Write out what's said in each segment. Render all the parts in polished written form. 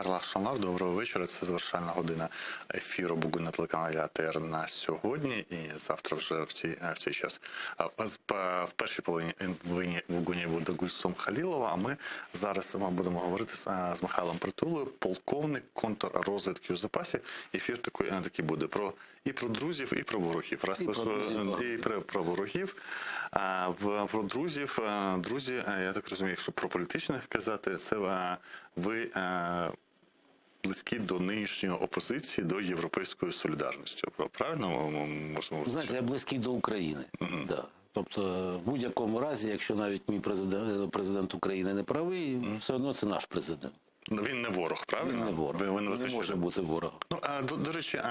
Варлах Шамар, доброго вечора. Це завершальна година ефіру Бугу на телеканалі АТР на сьогодні і завтра вже в цей час. В першій половині Бугуні буде Гульсум Халілова, а ми зараз будемо говорити з Михайлом Притулою, полковник контррозвідки у запасі. Ефір такий буде і про друзів, і про ворогів. І про ворогів. Про друзів, друзі, я так розумію, якщо про політичних казати, це ви близькі до нинішньої опозиції, до європейської солідарності. Правильно можемо? Знаєте, я близький до України. Да. Тобто, в будь-якому разі, якщо навіть мій президент України не правий, все одно це наш президент. Він не ворог, правильно? Він не ворог. Він не може бути ворогом. Ну, до речі,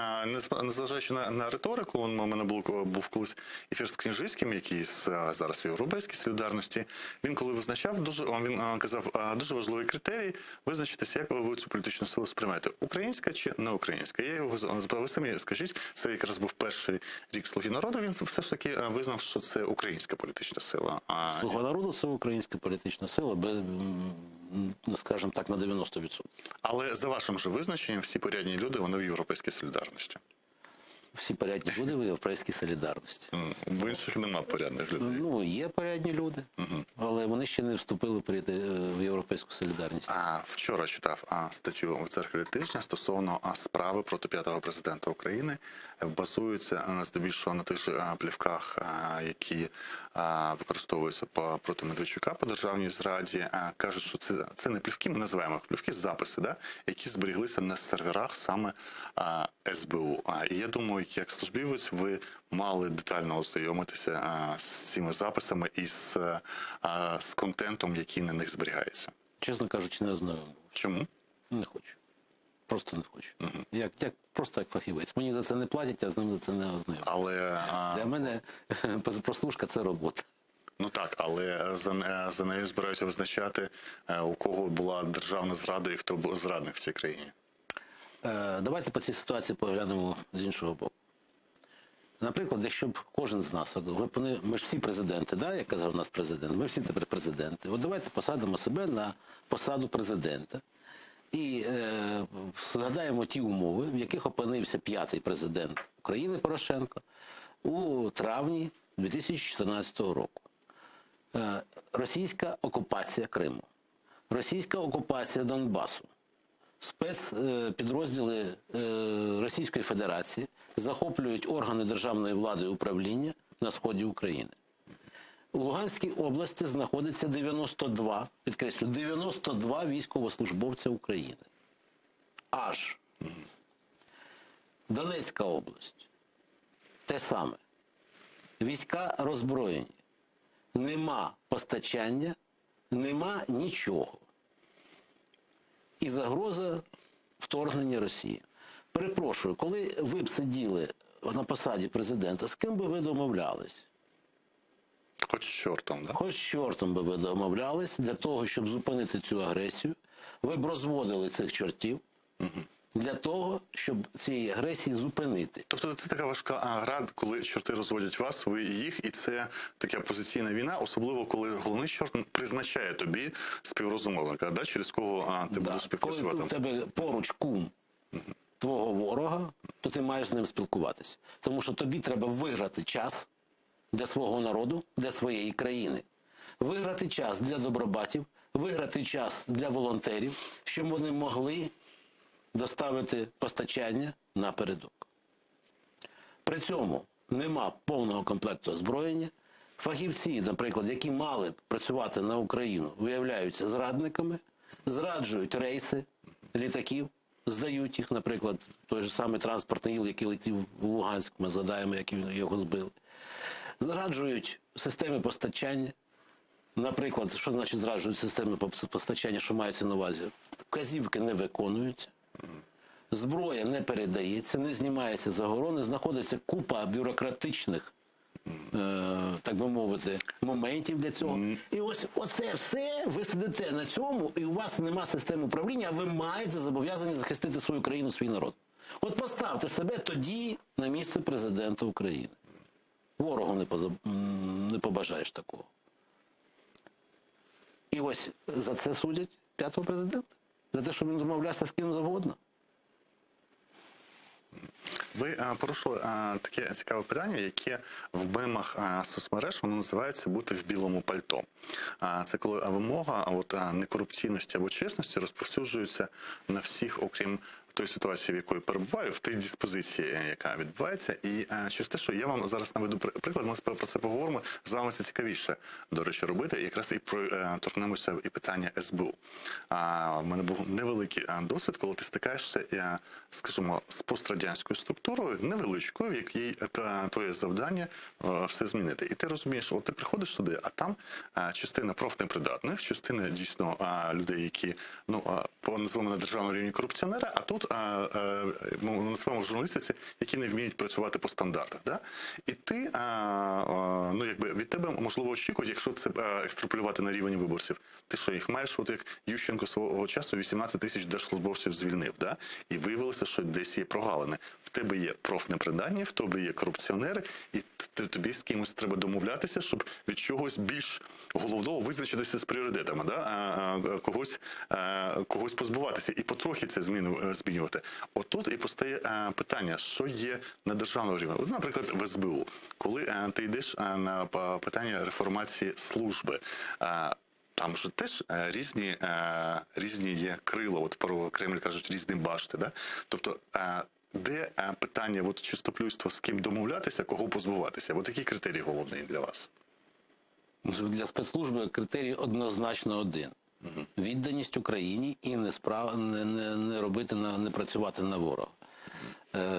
незважаючи на риторику, у мене був колись ефір з Княжицьким, який зараз в Європейській солідарності. Він коли визначав, він казав, дуже важливий критерій визначитися, як ви цю політичну силу сприймаєте. Українська чи не українська? Я його запитав, ви самі скажіть, це якраз був перший рік «Слуги народу», він все ж таки визнав, що це українська політична сила. «Слуга народу» – це українська політична сила, скажімо так, на 90%. Але за вашим же визначенням, всі порядні люди, вони в європейській солідарності. Всі порядні люди в європейській солідарності. В інших нема порядних людей. Ну, є порядні люди, але вони ще не вступили в європейську солідарність. Вчора читав статтю в «Дзеркалі тижня» стосовно справи проти п'ятого президента України. Базуються здебільшого на тих же плівках, які використовуються проти Медведчука по державній зраді. Кажуть, що це не плівки, ми називаємо їх плівки, записи, які зберіглися на серверах саме СБУ. І я думаю, як службівець, ви мали детально ознайомитися з цими записами і з контентом, який на них зберігається. Чесно кажучи, не ознайомив. Чому? Не хочу. Просто не хочу. Просто як фахівець. Мені за це не платять, а з ним за це не ознайомив. Але для мене прослушка – це робота. Ну так, але за нею збираються визначати, у кого була державна зрада і хто був зрадник в цій країні. Давайте по цій ситуації поглянемо з іншого боку. Наприклад, якщо б кожен з нас, ми ж всі президенти, як казав у нас президент, ми всі тепер президенти. От давайте посадимо себе на посаду президента і згадаємо ті умови, в яких опинився п'ятий президент України Порошенко у травні 2014 року. Російська окупація Криму, російська окупація Донбасу, спецпідрозділи Російської Федерації захоплюють органи державної влади і управління на сході України. У Луганській області знаходиться 92, підкреслю, 92 військовослужбовця України. Аж. Донецька область. Те саме. Війська роззброєні. Нема постачання, нема нічого. І загроза вторгнення Росії. Перепрошую, коли ви б сиділи на посаді президента, з ким би ви домовлялись? Хоч з чортом, так? Хоч з чортом би ви домовлялись для того, щоб зупинити цю агресію. Ви б розводили цих чортів для того, щоб цієї агресії зупинити. Тобто це така важка гра, коли чорти розводять вас, ви і їх, і це така позиційна війна, особливо коли головний чорт призначає тобі співрозмовника, через кого ти будеш співпрацювати. Коли у тебе поруч кум твого ворога, то ти маєш з ним спілкуватися. Тому що тобі треба виграти час для свого народу, для своєї країни. Виграти час для добробатів, виграти час для волонтерів, щоб вони могли доставити постачання напередок. При цьому нема повного комплекту озброєння. Фахівці, наприклад, які мали працювати на Україну, виявляються зрадниками, зраджують рейси літаків, здають їх, наприклад, той же самий транспортний іл, який летів в Луганськ, ми згадаємо, як його збили. Зраджують системи постачання. Наприклад, що значить зраджують системи постачання, що мається на увазі? Вказівки не виконуються, зброя не передається, не знімається загорони, знаходиться купа бюрократичних, так би мовити, моментів для цього. І ось оце все, ви сидите на цьому, і у вас нема системи управління, а ви маєте зобов'язані захистити свою країну, свій народ. От поставте себе тоді на місце президента України. Ворогу не побажаєш такого. І ось за це судять п'ятого президента. За те, щоб він домовлявся з ким завгодно? Ви порушили таке цікаве питання, яке в мемах соцмереж воно називається «бути в білому пальто». Це коли вимога некорупційності або чесності розповсюджується на всіх, окрім тої ситуації, в якої перебуваю, в тій диспозиції, яка відбувається. І через те, що я вам зараз наведу приклад, ми про це поговоримо, з вами це цікавіше, до речі, робити. Якраз і торкнемося і питання СБУ. У мене був невеликий досвід, коли ти стикаєшся, скажімо, з пострадянською структурою, невеличкою, в якій твоє завдання все змінити. І ти розумієш, от ти приходиш туди, а там частина профнепридатних, частина дійсно людей, які, назвемо на державному рівні корупціонери, а тут назвемо в журналістиці, які не вміють працювати по стандартах. Да? І ти, від тебе, можливо, очікують, якщо це екстраполювати на рівень виборців, ти що, їх маєш, от як Ющенко свого часу 18 тисяч держслужбовців звільнив, да? І виявилося, що десь є прогалини. В тебе є профнепридатні, в тебе є корупціонери, і тобі з кимось треба домовлятися, щоб від чогось більш головного визначитися з пріоритетами, да? Когось позбуватися і потрохи це змінювати. Отут і постає питання, що є на державному рівні. От, наприклад, в СБУ, коли ти йдеш на питання реформації служби, там же теж різні є крила, от про Кремль кажуть, різні башти, да? Тобто, де питання чистоплюйства, з ким домовлятися, кого позбуватися? От який критерій головний для вас? Для спецслужби критерій однозначно один. Відданість Україні і не працювати на ворога.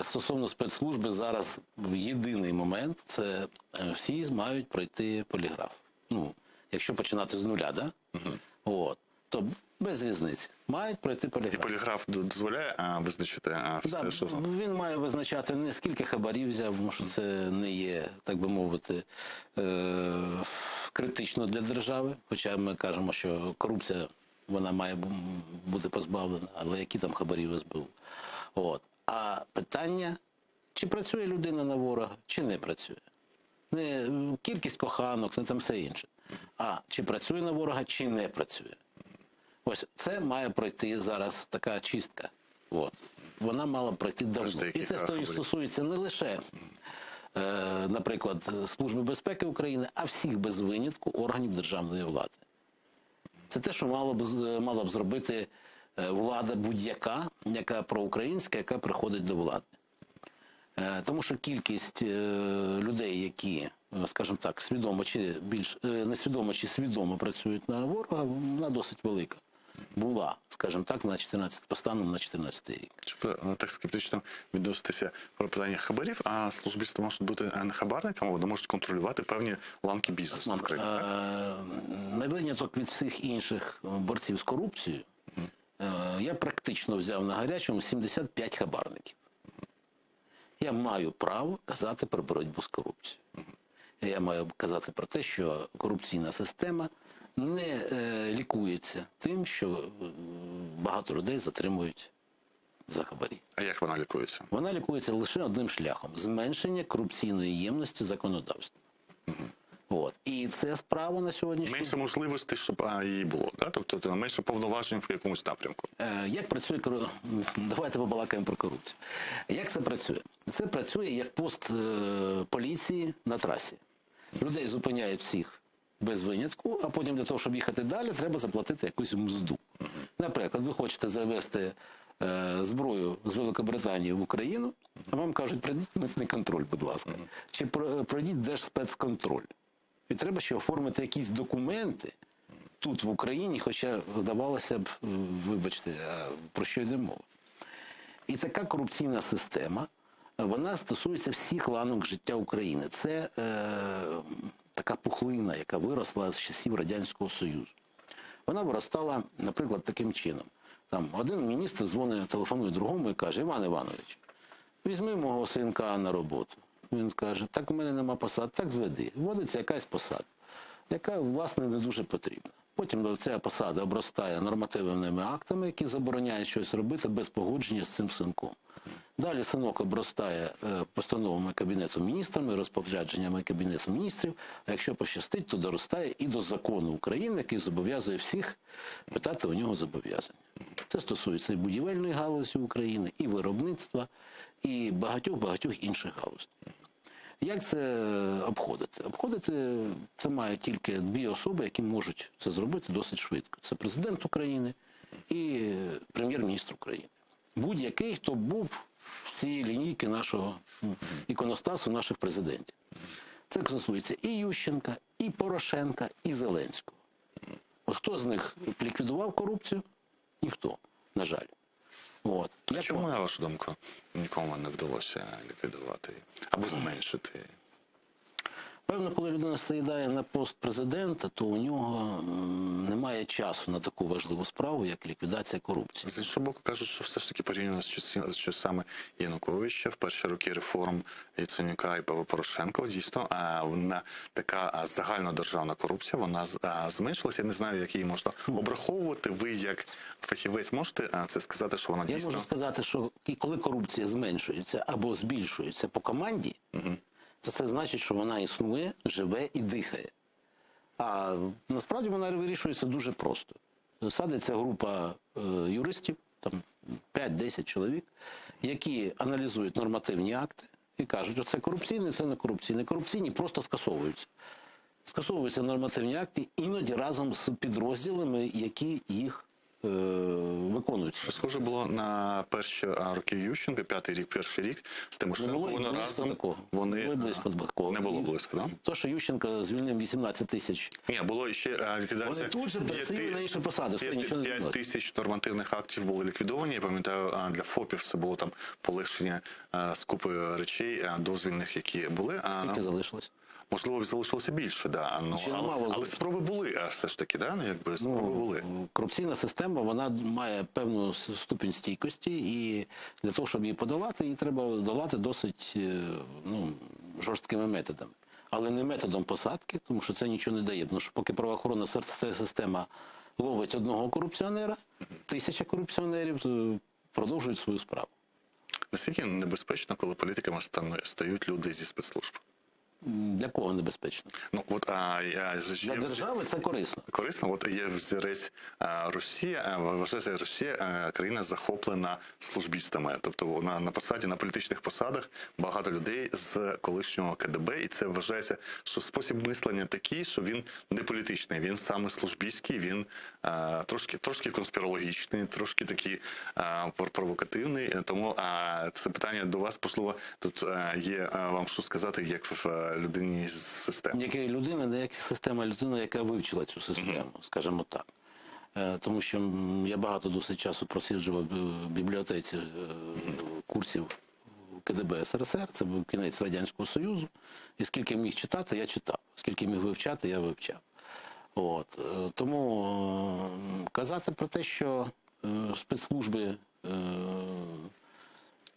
Стосовно спецслужби зараз єдиний момент – це всі мають пройти поліграф. Якщо починати з нуля, да? То без різниці. Мають пройти поліграф. І поліграф дозволяє визначити все, що... Він має визначати не скільки хабарів взяв, тому що це не є, так би мовити, критично для держави. Хоча ми кажемо, що корупція, вона має бути позбавлена, але які там хабарі в СБУ. А питання, чи працює людина на ворога, чи не працює. Не кількість коханок, не там все інше. А чи працює на ворога, чи не працює. Ось це має пройти зараз така чистка. Вона мала пройти давно. І це стосується не лише, наприклад, Служби безпеки України, а всіх без винятку органів державної влади. Це те, що мала б зробити влада будь-яка, яка проукраїнська, яка приходить до влади. Тому що кількість людей, які, скажімо так, свідомо чи несвідомо чи свідомо працюють на ворога, вона досить велика. Була, скажімо так, станом на 14 рік. Тобто, так скептично відноситися про питання хабарів, а службісти можуть бути не хабарниками, вони можуть контролювати певні ланки бізнесу в Україні. На виняток від всіх інших борців з корупцією, я практично взяв на гарячому 75 хабарників. Я маю право казати про боротьбу з корупцією. Я маю казати про те, що корупційна система не лікується тим, що багато людей затримують за хабарі. А як вона лікується? Вона лікується лише одним шляхом – зменшення корупційної ємності законодавства. І це справа на сьогоднішній день. Менше можливостей, щоб її було, да? Тобто менше повноважень в якомусь напрямку. Як працює Давайте побалакаємо про корупцію. Як це працює? Це працює як пост поліції на трасі. Людей зупиняють всіх без винятку, а потім для того, щоб їхати далі, треба заплатити якусь мзду. Наприклад, ви хочете завести зброю з Великобританії в Україну, а вам кажуть, пройдіть митний контроль, будь ласка. Чи пройдіть держспецконтроль. І треба ще оформити якісь документи тут, в Україні, хоча, здавалося б, вибачте, про що йде мова. І така корупційна система, вона стосується всіх ланок життя України. Це така пухлина, яка виросла з часів Радянського Союзу. Вона виростала, наприклад, таким чином. Там один міністр дзвонить, телефонує другому і каже: Іван Іванович, візьми мого синка на роботу. Він каже: так у мене нема посад, так веди. Вводиться якась посада, яка, власне, не дуже потрібна. Потім ця посада обростає нормативними актами, які забороняють щось робити без погодження з цим синком. Далі синок обростає постановами Кабінету міністрами, розпорядженнями Кабінету міністрів, а якщо пощастить, то доростає і до закону України, який зобов'язує всіх питати у нього зобов'язання. Це стосується і будівельної галузі України, і виробництва, і багатьох інших галузей. Як це обходити? Обходити це має тільки дві особи, які можуть це зробити досить швидко. Це президент України і прем'єр-міністр України. Будь-який, хто був в цій лінійці нашого іконостасу наших президентів. Це стосується і Ющенка, і Порошенка, і Зеленського. От хто з них ліквідував корупцію? Ніхто, на жаль. От. А чому, на вашу думку, нікому не вдалося ліквідувати або зменшити її? Певно, коли людина сідає на пост президента, то у нього немає часу на таку важливу справу, як ліквідація корупції. З іншого боку, кажуть, що все ж таки порівняно з часами Януковича, в перші роки реформ Яценюка і Порошенка, дійсно, вона така загальнодержавна корупція, вона зменшилася. Я не знаю, як її можна обраховувати. Ви, як фахівець, можете це сказати, що вона дійсно... Я можу сказати, що коли корупція зменшується або збільшується по команді, це значить, що вона існує, живе і дихає. А насправді вона вирішується дуже просто. Садиться група юристів, там 5-10 чоловік, які аналізують нормативні акти і кажуть, оце корупційне, це не корупційне. Корупційні просто скасовуються. Скасовуються нормативні акти іноді разом з підрозділами, які їх виконують. Схоже було на перші роки Ющенка, перший рік, з Тимошенко, воно разом, вони... Було близько такого. Не було близько, так? То, що Ющенка звільнив 18 тисяч. Ні, було ще ліквідація... Вони тут же працювали на інші посади, 5 тисяч нормативних актів були ліквідовані. Я пам'ятаю, для ФОПів це було там полегшення з купою речей дозвільних, які були. Скільки залишилось? Можливо, залишилося більше, да. Але спроби були все ж таки, да? Якби спроби були. Корупційна система, вона має певну ступінь стійкості, і для того, щоб її подолати, її треба долати досить жорсткими методами. Але не методом посадки, тому що це нічого не дає. Тому що поки правоохоронна система ловить одного корупціонера, 1000 корупціонерів продовжують свою справу. Наскільки небезпечно, коли політиками стають люди зі спецслужб? Для кого небезпечно? Для держави це корисно. Корисно, от є взірець Росія, вважається Росія країна захоплена службістами. Тобто вона на посаді, на політичних посадах багато людей з колишнього КДБ, і це вважається, що спосіб мислення такий, що він не політичний, він саме службістський, він трошки конспірологічний, трошки такий провокативний. Тому це питання до вас, можливо, тут є вам що сказати, як в людині з системи. Як людина, не як система, людина, яка вивчила цю систему, скажімо так. Тому що я багато досить часу просиджував в бібліотеці курсів КДБ СРСР, це був кінець Радянського Союзу, і скільки міг читати, я читав, скільки міг вивчати, я вивчав. Тому казати про те, що спецслужби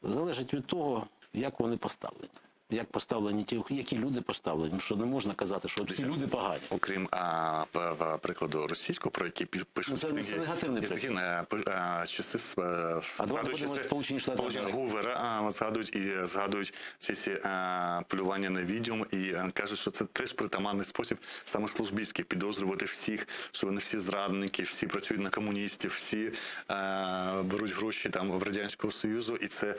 залежить від того, як вони поставлені. Як поставлені ті, які люди поставлені, тому що не можна казати, що всі люди погані. Окрім прикладу російського, про який пишуть це негативний приклад. часи Сполучені Штати Гувера згадують всі ці полювання на відьом і кажуть, що це теж притаманний спосіб саме службістський, підозрювати всіх, що вони всі зрадники, всі працюють на комуністів, всі беруть гроші там в Радянського Союзу, і це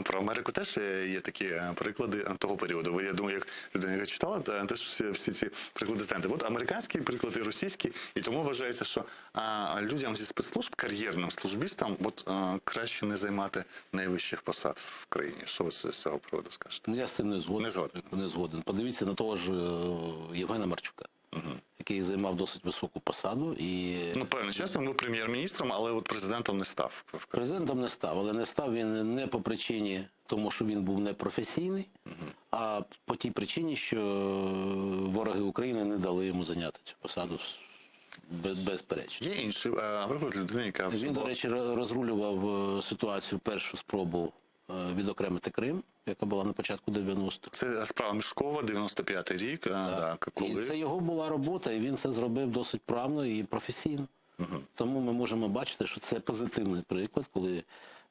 про Америку теж є такі приклади того періоду. Я думаю, як людина, яка читала, теж всі ці приклади знаєте. От американські приклади, російські, і тому вважається, що людям зі спецслужб, кар'єрним службістам, краще не займати найвищих посад в країні. Що ви з цього приводу скажете? Я з цим не згоден. Подивіться на того ж Євгена Марчука. Який займав досить високу посаду. Певний час він був прем'єр-міністром, але от президентом не став. Президентом не став, але не став він не по причині тому, що він був непрофесійний, а по тій причині, що вороги України не дали йому зайняти цю посаду безперечно. Є інший приклад людини, яка... Він, до речі, розрулював ситуацію, першу спробу відокремити Крим, яка була на початку 90-х. Це справа Мішкова, 95-й рік. І це його була робота, і він це зробив досить правно і професійно. Тому ми можемо бачити, що це позитивний приклад, коли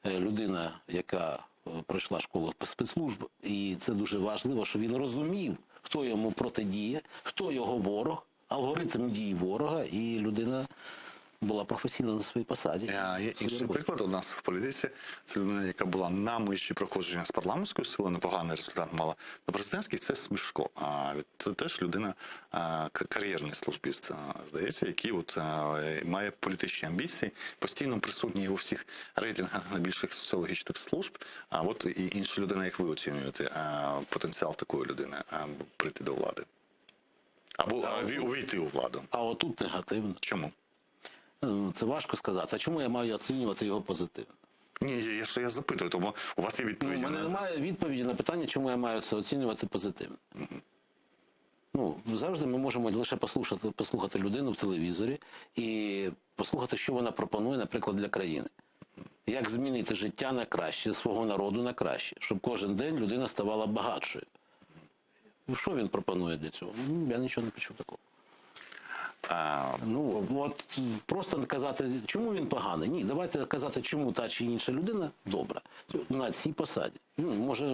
людина, яка пройшла школу спецслужб, і це дуже важливо, що він розумів, хто йому протидіє, хто його ворог, алгоритм дій ворога, і людина була професійна на своїй посаді. Є інший приклад у нас в політиці. Це людина, яка була на межі проходження з парламентської сили, непоганий результат мала на президентській, це Смішко. Це теж людина, кар'єрний службіст, здається, який має політичні амбіції, постійно присутній у всіх рейтингах найбільших соціологічних служб. А от і інша людина, як ви оцінюєте потенціал такої людини прийти до влади? Або увійти у владу? А отут негативно. Чому? Це важко сказати. А чому я маю оцінювати його позитивно? Ні, я запитую, тому у вас є відповіді. У мене немає відповіді на питання, чому я маю це оцінювати позитивно. Завжди ми можемо лише послухати людину в телевізорі і послухати, що вона пропонує, наприклад, для країни. Як змінити життя на краще, свого народу на краще, щоб кожен день людина ставала багатшою. Що він пропонує для цього? Я нічого не почув такого. Просто казати, чому він поганий. Ні, давайте казати, чому та чи інша людина добра на цій посаді. Може,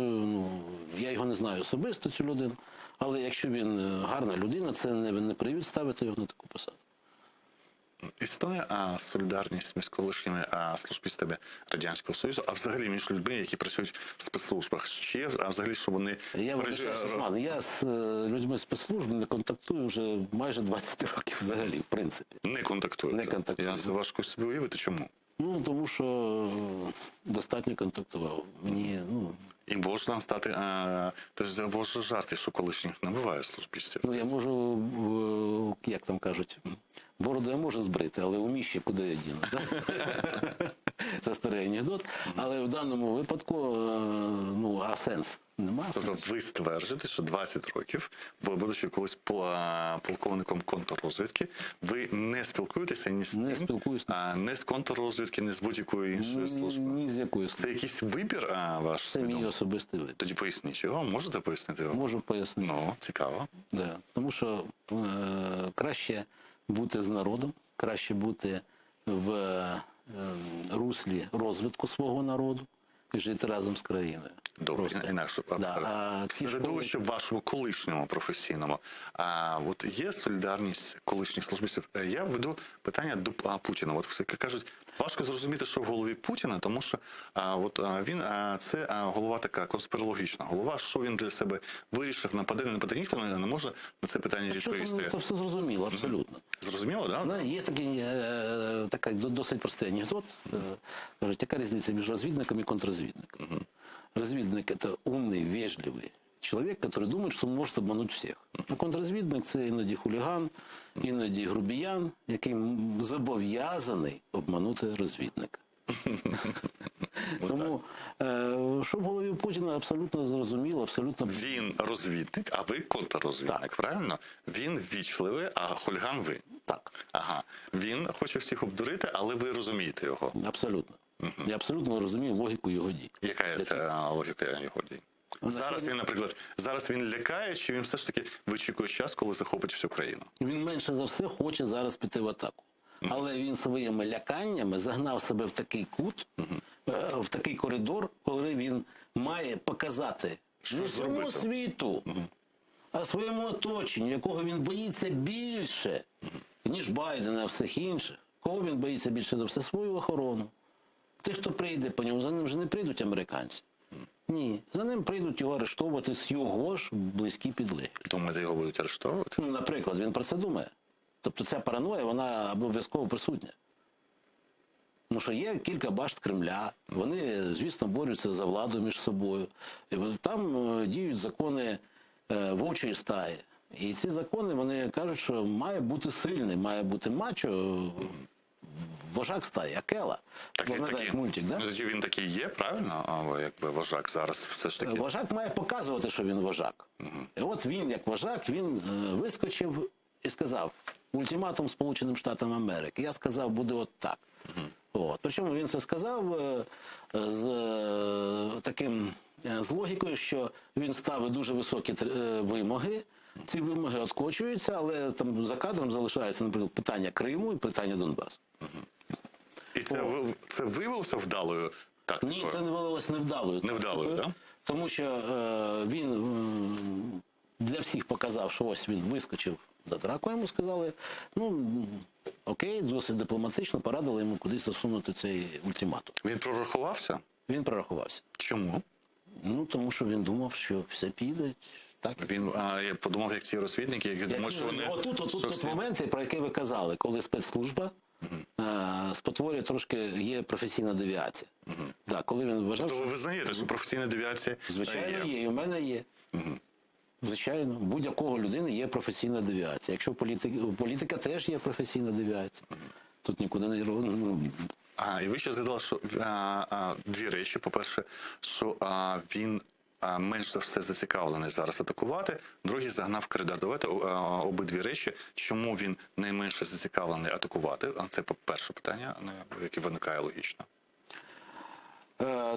я його не знаю особисто, цю людину, але якщо він гарна людина, це не привід ставити його на таку посаду. Існує солідарність між колишніми службістами Радянського Союзу, а взагалі між людьми, які працюють в спецслужбах? А взагалі, що вони... Я з людьми спецслужб не контактую вже майже 20 років взагалі, в принципі. Не контактуєте? Не контактую. Це важко собі уявити, чому? Тому що достатньо контактував. І може нам стати, теж боже жарти, що колишніх не буває службістів. Я можу, як там кажуть, бороду я можу збрити, але у міші куди я діну. Це старий анекдот. Але в даному випадку, а сенс немає. Тобто ви стверджуєте, що 20 років, будучи колись полковником контррозвідки, ви не спілкуєтеся ні з Не спілкуюся. не з контррозвідки, ні з будь-якої іншої служби? Ні з якої служби. Це якийсь вибір ваш? Це мій особистий вибір. Тоді поясніть його. Можете пояснити його? Можу пояснити. Цікаво. Да. Тому що краще бути з народом, краще бути в руслі розвитку свого народу і жити разом з країною. Добре, інакше. Середовище вашому колишньому професійному. От є солідарність колишніх службистів? Я веду питання до Путіна. От все кажуть, важко зрозуміти, що в голові Путіна, тому що він це голова така конспірологічна голова, що він для себе вирішив, нападе, не нападе, ніхто не може на це питання відповісти. Це все зрозуміло, абсолютно. Зрозуміло, так? Є такий досить простий анекдот. Кажуть, яка різниця між розвідником і контррозвідником? Разведчик – это умный, вежливый человек, который думает, что он может обмануть всех. А контррозвідник – це іноді хуліган, іноді грубіян, який зобов'язаний обманути розвідника. Тому, що в голові Путіна абсолютно зрозуміло, абсолютно... Він розвідник, а ви контррозвідник, правильно? Він ввічливий, а хуліган ви. Так. Ага. Він хоче всіх обдурити, але ви розумієте його. Абсолютно. Я абсолютно розумію логіку його дій. Яка це логіка його дій? Зараз він, наприклад, лякає, чи він все ж таки вичікує час, коли захопить всю країну? Він менше за все хоче зараз піти в атаку. Але він своїми ляканнями загнав себе в такий кут, в такий коридор, коли він має показати не всьому світу, а своєму оточенню, якого він боїться більше, ніж Байдена, всіх інших. Кого він боїться більше за все? Свою охорону. Тих, хто прийде по ньому, за ним вже не прийдуть американці. Ні, за ним прийдуть його арештовувати з його ж близькі підлеглі. Думаєте, його будуть арештовувати? Наприклад, він про це думає. Тобто ця параноя, вона обов'язково присутня. Тому що є кілька башт Кремля, вони, звісно, борються за владу між собою. Там діють закони вовчої стаї. І ці закони, вони кажуть, що має бути сильний, має бути мачо, вожак стаї, Акела. Такий мультик, да? Тоді він такий є, правильно? Але якби вожак зараз все ж таки... Вожак має показувати, що він вожак. І от він, як вожак, він вискочив і сказав, ультиматум Сполученим Штатам Америки. Я сказав, буде от так. Причому він це сказав з логікою, що він ставить дуже високі вимоги, ці вимоги откочуються, але там за кадром залишається, наприклад, питання Криму і питання Донбасу. І це виявилося вдалою Ні, це не виявилось невдалою. Невдалою, так? Тому що він для всіх показав, що ось він вискочив до драку, йому сказали, ну, окей, досить дипломатично, порадили йому кудись засунути цей ультиматум. Він прорахувався? Він прорахувався. Чому? Ну, тому що він думав, що все піде. Так. Він я подумав, як ці розвідники, які думають, що вони... Отут моменти, про які ви казали, коли спецслужба спотворює трошки, є професійна девіація. Да, коли він вважав, Тобто ви визнаєте, що професійна девіація звичайно, є, і в мене є. Звичайно, будь-якого людини є професійна девіація. Якщо політика теж є професійна девіація. Тут нікуди не... І ви ще згадали, що дві речі. По-перше, що він менш за все зацікавлений зараз атакувати. Другий загнав в коридор. Давайте обидві речі. Чому він найменше зацікавлений атакувати? Це перше питання, яке виникає логічно.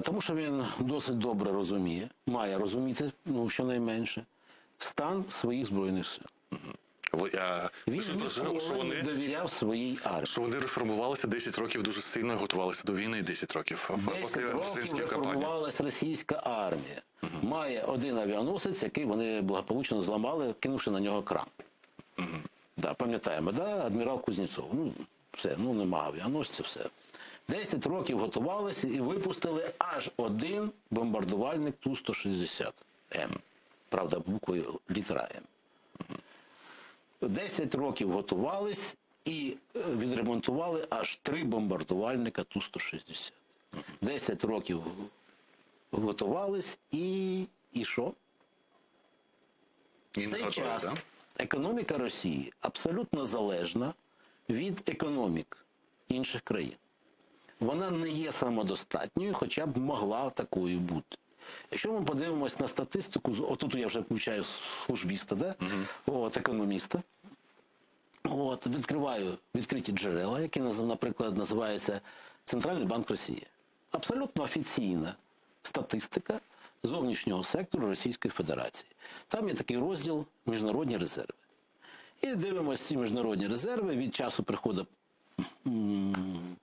Тому що він досить добре розуміє, має розуміти, ну, щонайменше, стан своїх Збройних сил. Він ніколи не довіряв своїй армії. Що вони реформувалися 10 років дуже сильно і готувалися до війни 10 років. 10 років реформувалася російська армія. Має один авіаносець, який вони благополучно зламали, кинувши на нього кран. Да, пам'ятаємо, да? Адмірал Кузнєцов. Ну, все, ну нема авіаносця, все. 10 років готувалися і випустили аж один бомбардувальник Ту-160М. Правда, буквою літера М. 10 років готувались і відремонтували аж 3 бомбардувальника Ту-160. 10 років готувались і що? В цей час економіка Росії абсолютно залежна від економік інших країн. Вона не є самодостатньою, хоча б могла такою бути. Якщо ми подивимось на статистику, отут я вже включаю службіста, да? Економіста, відкриваю відкриті джерела, які, наприклад, називаються Центральний банк Росії. Абсолютно офіційна статистика зовнішнього сектору Російської Федерації. Там є такий розділ «Міжнародні резерви». І дивимося ці міжнародні резерви від часу приходу,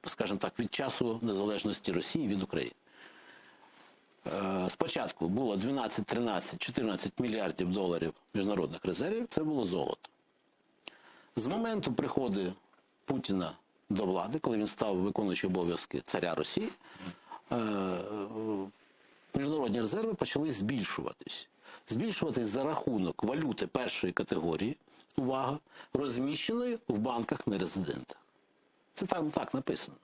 скажімо так, від часу незалежності Росії від України. Спочатку було 12, 13, 14 мільярдів доларів міжнародних резервів, це було золото. З моменту приходу Путіна до влади, коли він став виконуючим обов'язки царя Росії, міжнародні резерви почали збільшуватись. Збільшуватись за рахунок валюти першої категорії, увага, розміщеної в банках нерезидентах. Це там так написано.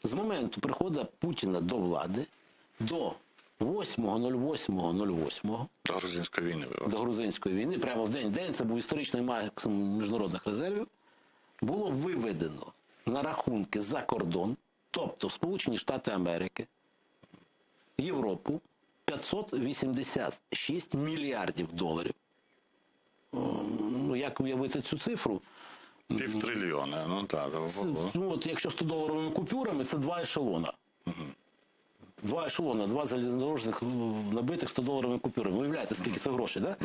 З моменту приходу Путіна до влади до 8.08.08 до грузинської війни. До грузинської війни, прямо в день, це був історичний максимум міжнародних резервів, було виведено на рахунки за кордон, тобто в Сполучені Штати Америки, Європу, 586 мільярдів доларів. Ну, як уявити цю цифру? Півтрильйона, ну так. Якщо 100-доларовими купюрами, це 2 ешелона. Два ешелона, 2 залізнодорожних набитих 100-доларовими купюрами. Ви уявляєте, скільки це грошей, так?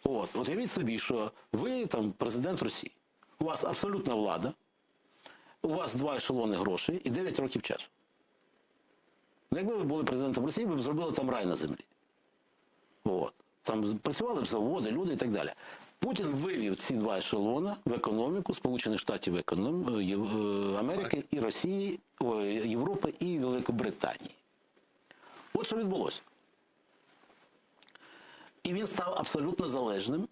От уявіть собі, що ви там президент Росії. У вас абсолютна влада, у вас 2 ешелони грошей і 9 років часу. Ну, якби ви були президентом Росії, ви б зробили там рай на землі. От. Там працювали б заводи, люди і так далі. Путін вивів ці 2 ешелона в економіку Сполучених Штатів Америки і Росії, Європи і Великобританії. От що відбулося. І він став абсолютно залежним,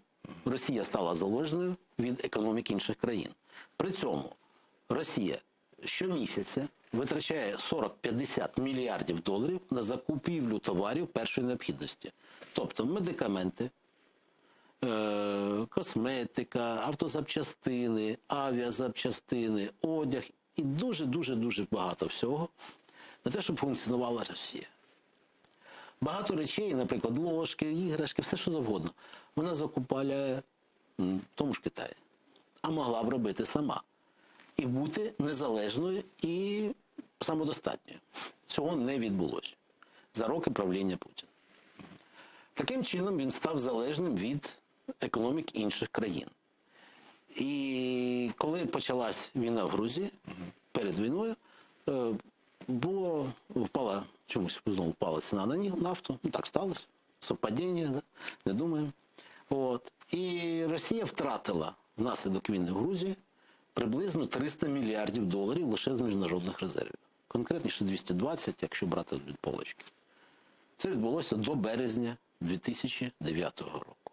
Росія стала залежною від економіки інших країн. При цьому Росія щомісяця витрачає 40-50 мільярдів доларів на закупівлю товарів першої необхідності. Тобто медикаменти, косметика, автозапчастини, авіазапчастини, одяг і дуже-дуже багато всього на те, щоб функціонувала Росія. Багато речей, наприклад, ложки, іграшки, все що завгодно, вона закупає в тому ж Китаї. А могла б робити сама. І бути незалежною і самодостатньою. Цього не відбулося за роки правління Путіна. Таким чином він став залежним від економік інших країн. І коли почалась війна в Грузії, перед війною, впала, чомусь знову впала ціна на нафту. Ну так сталося. Совпадіння, да? Не думаємо. От. І Росія втратила внаслідок війни в Грузії приблизно 300 мільярдів доларів лише з міжнародних резервів. Конкретніше 220, якщо брати від полочки. Це відбулося до березня 2009 року.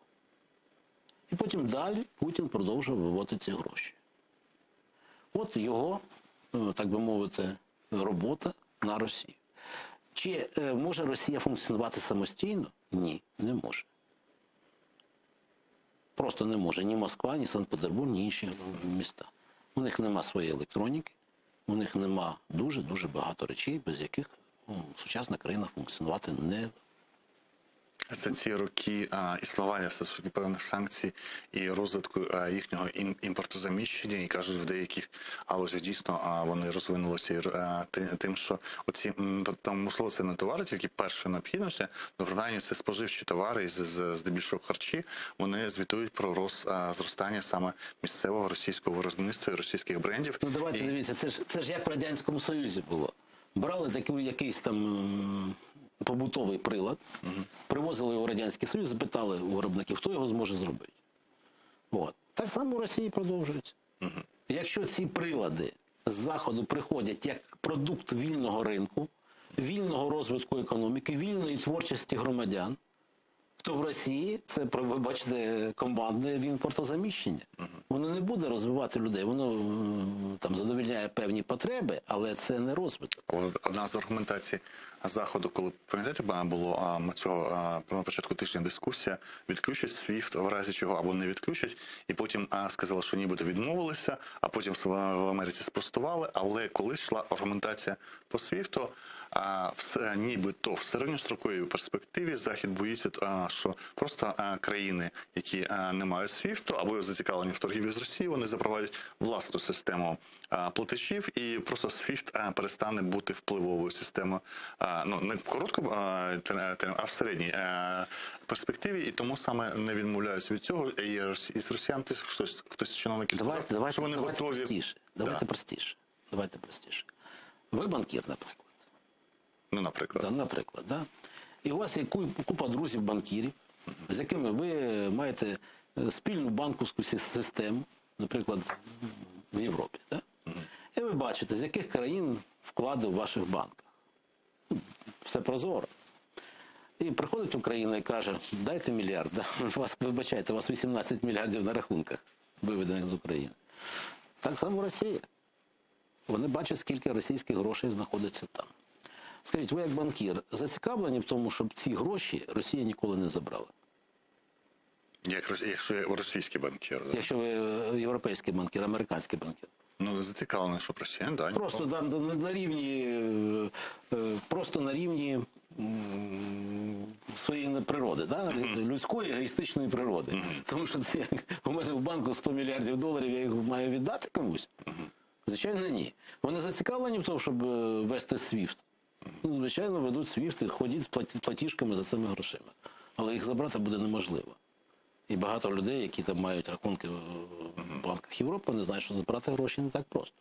І потім далі Путін продовжував виводити ці гроші. От його, так би мовити, робота на Росію. Чи може Росія функціонувати самостійно? Ні, не може. Просто не може ні Москва, ні Санкт-Петербург, ні інші міста. У них нема своєї електроніки, у них нема дуже-дуже багато речей, без яких сучасна країна функціонувати не. За ці роки існування все ж таки певних санкцій і розвитку їхнього імпортозаміщення, і кажуть, в деяких галузях дійсно вони розвинулися тим, що оці там можливо це не товари, тільки першої необхідності, але принаймні це споживчі товари, здебільшого харчі, вони звітують про зростання саме місцевого російського виробництва і російських брендів. Ну давайте дивіться, це ж як в Радянському Союзі було. Брали такий якийсь там побутовий прилад, привозили його в Радянський Союз, запитали у виробників, хто його зможе зробити. От. Так само в Росії продовжується. Якщо ці прилади з Заходу приходять як продукт вільного ринку, вільного розвитку економіки, вільної творчості громадян, то в Росії це, вибачте, командне імпортозаміщення. Воно не буде розвивати людей, воно там задовольняє певні потреби, але це не розвиток. Одна з аргументацій Заходу, коли, пам'ятаєте, було на початку тижня дискусія, відключать SWIFT в разі чого, або не відключать, і потім сказали, що нібито відмовилися, а потім в Америці спростували, але коли йшла аргументація по SWIFT, нібито в середньостроковій перспективі Захід боїться, що просто країни, які не мають SWIFT або зацікавлені в торгівлі з Росією, вони запровадять власну систему платежів, і просто SWIFT перестане бути впливовою системою, ну не в короткому, а в середній перспективі, і тому саме не відмовляються від цього. І із росіян хтось з чиновників сказав, що вони готові. Давайте простіше. Ви банкір, наприклад. Ну, наприклад. Наприклад, да? І у вас є купа друзів-банкірів, з якими ви маєте спільну банківську систему, наприклад, в Європі. Да? І ви бачите, з яких країн вклади у ваших банках. Все прозоро. І приходить Україна і каже, дайте мільярд. Да? Вибачайте, у вас 18 мільярдів на рахунках, виведених з України. Так само Росія. Вони бачать, скільки російських грошей знаходиться там. Скажіть, ви як банкір зацікавлені в тому, щоб ці гроші Росія ніколи не забрала? Якщо я російський банкір. Да? Якщо ви європейський банкір, американський банкір. Ну, зацікавлені, щоб Росія, да. Просто на рівні своєї природи, да? Людської егоїстичної природи. Тому що у мене в банку 100 мільярдів доларів, я їх маю віддати комусь? Звичайно, ні. Вони зацікавлені в тому, щоб вести SWIFT. Ну, звичайно, ведуть SWIFT, ходять з платіжками за цими грошима. Але їх забрати буде неможливо. І багато людей, які там мають рахунки в банках Європи, не знають, що забрати гроші не так просто.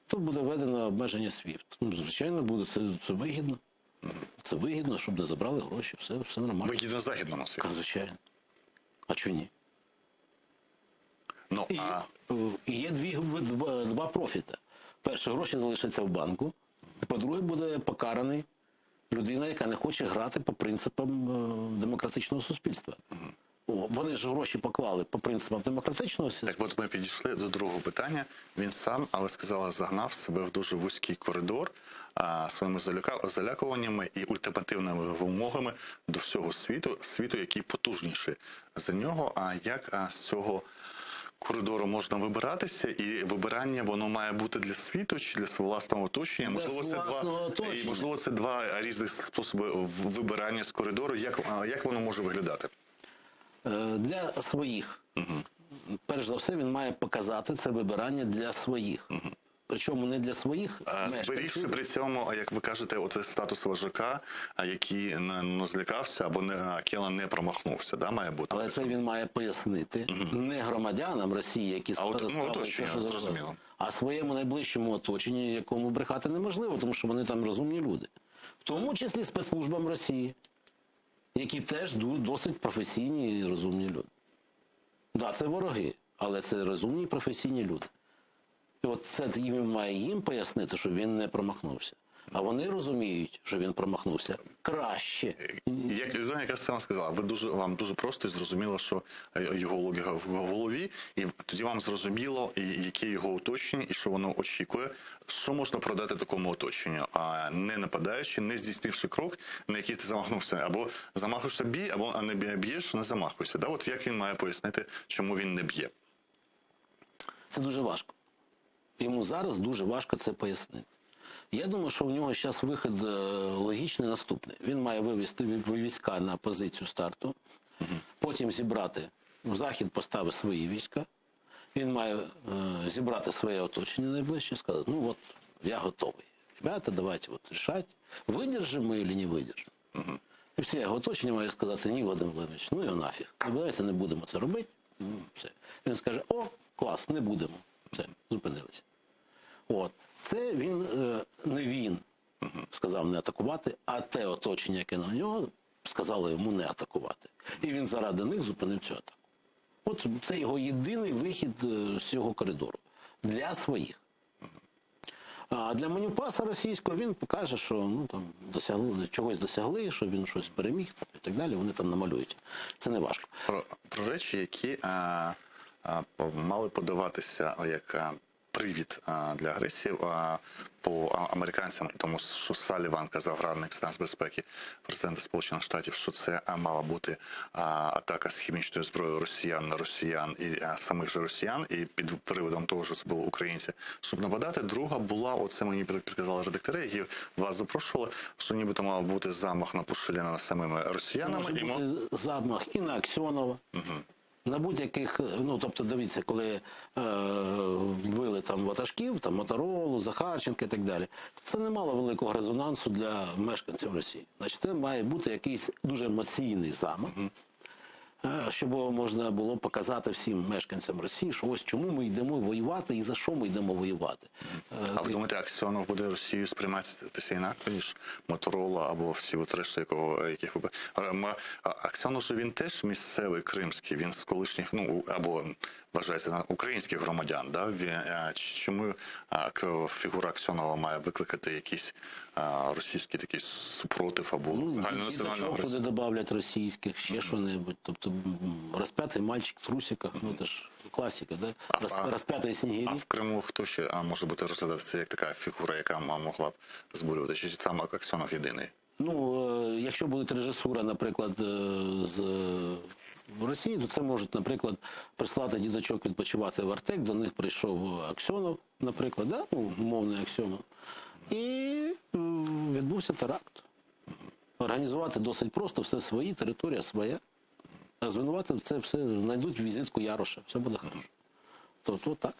Тут буде введено обмеження SWIFT. Ну, звичайно, буде це вигідно. Це вигідно, щоб не забрали гроші, все нормально. Вигідно західному SWIFT? Звичайно. А чого ні? Ну, є два профіта. Перше, гроші залишаться в банку. По-друге, буде покараний людина, яка не хоче грати по принципам демократичного суспільства. Вони ж гроші поклали по принципам демократичного суспільства. Так от ми підійшли до другого питання. Він сам, але сказала, загнав себе в дуже вузький коридор своїми залякуваннями і ультимативними вимогами до всього світу, який потужніший за нього. А як з цього коридору можна вибиратися, і вибирання воно має бути для світу чи для свого власного оточення? Можливо, це два різних способи вибирання з коридору. Як воно може виглядати? Для своїх. Перш за все, він має показати це вибирання для своїх. причому не для своїх Зберігши мешканців. при цьому, як ви кажете, от статус вожака, який не злякався або Акела не промахнувся, да, має бути? Але це він має пояснити не громадянам Росії, які оточенню, що зрозуміло. а своєму найближчому оточенню, якому брехати неможливо, тому що вони там розумні люди. В тому числі спецслужбам Росії, які теж досить професійні і розумні люди. Так, це вороги, але це розумні і професійні люди. І от це він має їм пояснити, що він не промахнувся. А вони розуміють, що він промахнувся краще. Як людина, яка сама сказала, вам дуже просто і зрозуміло, що його логіка в голові, і тоді вам зрозуміло, яке його оточення, і що воно очікує, що можна продати такому оточенню, а не нападаючи, не здійснивши крок, на який ти замахнувся. Або замахуєшся бій, або не б'єш, не замахуйся. Да? От як він має пояснити, чому він не б'є? Це дуже важко. Йому зараз дуже важко це пояснити. Я думаю, що у нього зараз вихід логічний наступний. Він має вивести війська на позицію старту, потім зібрати, в Захід поставити свої війська, він має зібрати своє оточення найближче і сказати, ну от, я готовий. Ребята, давайте от рішати, видержимо ми чи не видержимо. І всі його оточення має сказати, ні, Вадим Владимирович, ну його нафіг. Давайте не будемо це робити. Все. Він скаже, о, клас, не будемо. Все, зупинилися. От. Це не він сказав не атакувати, а те оточення, яке на нього, сказало йому не атакувати. І він заради них зупинив цю атаку. От це його єдиний вихід з цього коридору. Для своїх. А для Манюпаса російського він покаже, що ну, там, чогось досягли, що він щось переміг і так далі. Вони там намалюють. Це не важко. Про речі, які мали подаватися як привід для агресії по американцям, тому що Салліван казав, радник з нацбезпеки президента Сполучених Штатів, що це мала бути атака з хімічною зброєю росіян на росіян і самих же росіян, і під приводом того, що це були українці, щоб нападати. Друга була, оце мені підказали редактори, які вас запрошували, що нібито мав бути замах на Пушиліна над самими росіянами. Може бути замах і на Аксьонова. На будь-яких, ну, тобто, дивіться, коли вбили там ватажків, там Моторолу, Захарченка і так далі, це не мало великого резонансу для мешканців Росії. Значить, це має бути якийсь дуже емоційний замах, щоб можна було показати всім мешканцям Росії, що ось чому ми йдемо воювати і за що ми йдемо воювати. А ви думаєте, Аксьонов буде Росію сприйматися інакше, ніж Моторола або всі от решта, яких ви... Аксьонов же він теж місцевий кримський, він з колишніх, ну, або вважається українських громадян, да? Чому фігура Аксьонова має викликати якийсь російський такий супротив або загальнонаціонального агресію? Куди добавлять російських, ще що-небудь, тобто розп'ятий мальчик в трусиках, ну це ж класика, да? Розп'ятий снігирі. А в Криму хто ще може бути розглядатися як така фігура, яка могла б збурювати? Чи сам Аксьонов єдиний? Ну, якщо буде режисура, наприклад, з Росії, то це можуть, наприклад, прислати діточок відпочивати в Артек, до них прийшов Аксьонов, наприклад, да? Ну, умовний Аксьонов, і відбувся теракт. Організувати досить просто, все свої, територія своя. А звинуватити це все, знайдуть візитку Яроша, все буде хорошо. Тобто так.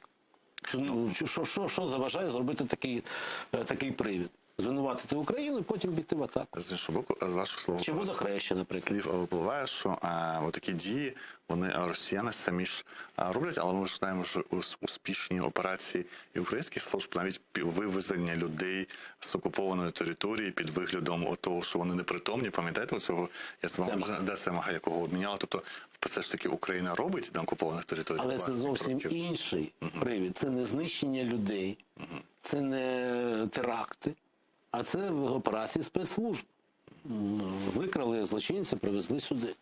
Що заважає зробити такий привід? Звинуватити Україну і потім бігти в атаку. З іншого боку, з ваших слов, чи водохреща, наприклад. Слів випливає, що такі дії, вони росіяни самі ж роблять, але ми ж знаємо, що успішні операції і українських служб, навіть вивезення людей з окупованої території під виглядом того, що вони непритомні. Пам'ятаєте цього? Я з вами Семага, якого обміняла. Тобто, все ж таки Україна робить на окупованих територіях. Але це зовсім інший привід. Це не знищення людей, це не теракти. А це операції спецслужб. Викрали злочинця, привезли сюди.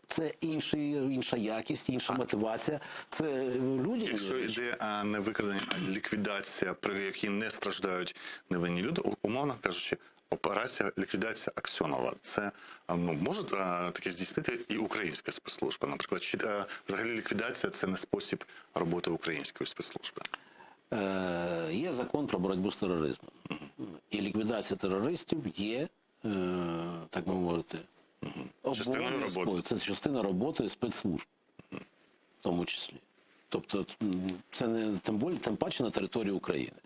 Це інша якість, інша мотивація. Це люди. Якщо йде не викрадення, а ліквідація, при якій не страждають невинні люди, умовно кажучи, операція ліквідація Аксьонова. Це може таке здійснити і українська спецслужба, наприклад. Чи взагалі ліквідація – це не спосіб роботи української спецслужби? Є закон про боротьбу з тероризмом. І ліквідація терористів є, так би мовити, обов'язковою. Це частина роботи спецслужб, в тому числі. Тобто це не тим паче на території України.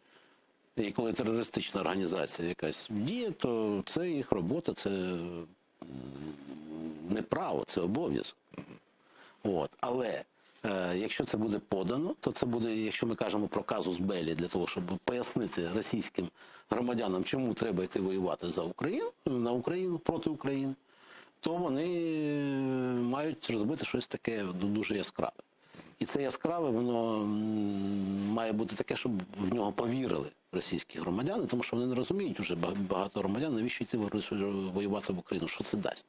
І коли терористична організація якась діє, то це їх робота, це не право, це обов'язок. От. Але якщо це буде подано, то це буде, якщо ми кажемо про казус Беллі, для того, щоб пояснити російським громадянам, чому треба йти воювати за Україну, на Україну, проти України, то вони мають розбити щось таке дуже яскраве. І це яскраве, воно має бути таке, щоб в нього повірили російські громадяни, тому що вони не розуміють вже багато громадян, навіщо йти воювати в Україну, що це дасть.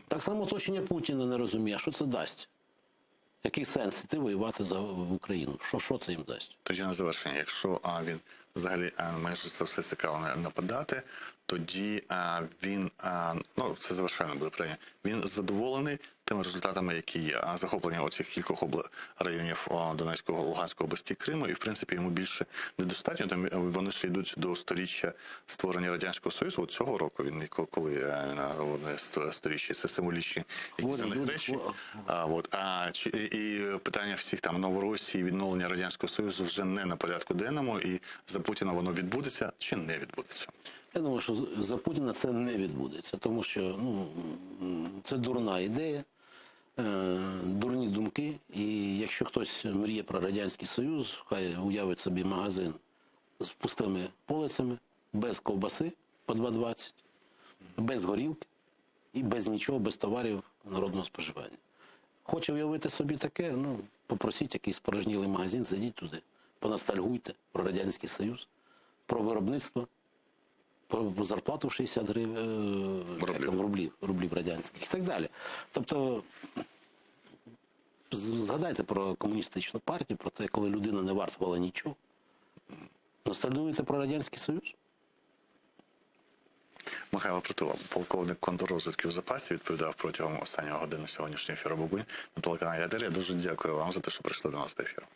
Так само оточення Путіна не розуміє, що це дасть. Який сенс йти воювати в Україну? Що це їм дасть? Тоді на завершення, якщо він взагалі майже за все цікаво нападати, тоді він, ну це завершально буде питання, він задоволений тими результатами, які є. Захоплення оцих кількох районів Донецького, Луганської області, Криму, і в принципі йому більше недостатньо. Там вони ще йдуть до сторіччя створення Радянського Союзу. От цього року він коли сторіччя, це символічні якісь речі. І питання всіх там Новоросії, відновлення Радянського Союзу вже не на порядку денному, і за Путіна воно відбудеться чи не відбудеться? Я думаю, що за Путіна це не відбудеться, тому що це дурна ідея, дурні думки, і якщо хтось мріє про Радянський Союз, хай уявить собі магазин з пустими полицями, без ковбаси по 2,20, без горілки і без нічого, без товарів народного споживання. Хоче уявити собі таке, попросіть якийсь порожнілий магазин, зайдіть туди, поностальгуйте про Радянський Союз, про виробництво, про зарплату в 60 рублів радянських і так далі. Тобто, згадайте про комуністичну партію, про те, коли людина не вартувала нічого. Ностальгуєте про Радянський Союз? Михайло Притула, полковник контррозвідки в запасі, відповідав протягом останнього години сьогоднішнього ефіру «Бугунь» на телеканалі АТR. Я дуже дякую вам за те, що прийшли до нас до ефіру.